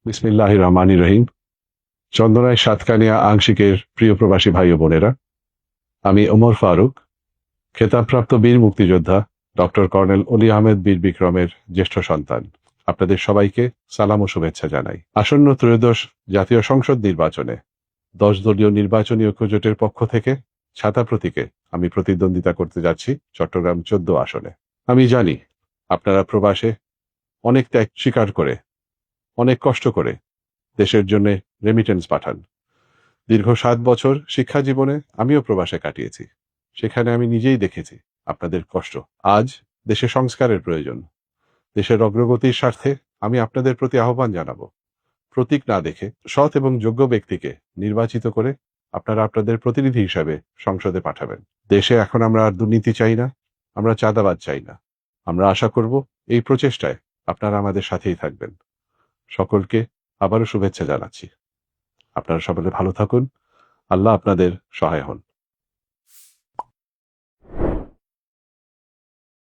বিসমিল্লাহির রহমানির রহিম। চন্দনায় সাতকানিয়া আংশিকের প্রিয় প্রবাসী ভাই ও বোনেরা, আমি ওমর ফারুক, খেতাবপ্রাপ্ত বীর মুক্তিযোদ্ধা ডক্টর কর্নেল অলি আহমেদ বীর বিক্রমের জ্যেষ্ঠ সন্তান। আপনাদের সবাইকে সালাম ও শুভেচ্ছা জানাই। আসন্ন ত্রয়োদশ জাতীয় সংসদ নির্বাচনে 10 দলীয় নির্বাচনী ঐক্যজোটের পক্ষ থেকে ছাতা প্রতীকে আমি প্রতিদ্বন্দ্বিতা করতে যাচ্ছি চট্টগ্রাম 14 আসনে। আমি জানি আপনারা প্রবাসে অনেক ত্যাগ স্বীকার করে, অনেক কষ্ট করে দেশের জন্য রেমিটেন্স পাঠান। দীর্ঘ 7 বছর শিক্ষা জীবনে আমিও প্রবাসে কাটিয়েছি। সেখানে আমি নিজেই দেখেছি আপনাদের কষ্ট। আজ দেশে সংস্কারের প্রয়োজন। দেশের অগ্রগতির স্বার্থে আমি আপনাদের প্রতি আহ্বান জানাবো, প্রতীক না দেখে সৎ এবং যোগ্য ব্যক্তিকে নির্বাচিত করে আপনারা আপনাদের প্রতিনিধি হিসাবে সংসদে পাঠাবেন। দেশে এখন আমরা আর দুর্নীতি চাই না, আমরা চাঁদাবাজ চাই না। আমরা আশা করব এই প্রচেষ্টায় আপনারা আমাদের সাথেই থাকবেন। সকলকে আবারও শুভেচ্ছা জানাচ্ছি। আপনারা সকলে ভালো থাকুন। আল্লাহ আপনাদের সহায় হন।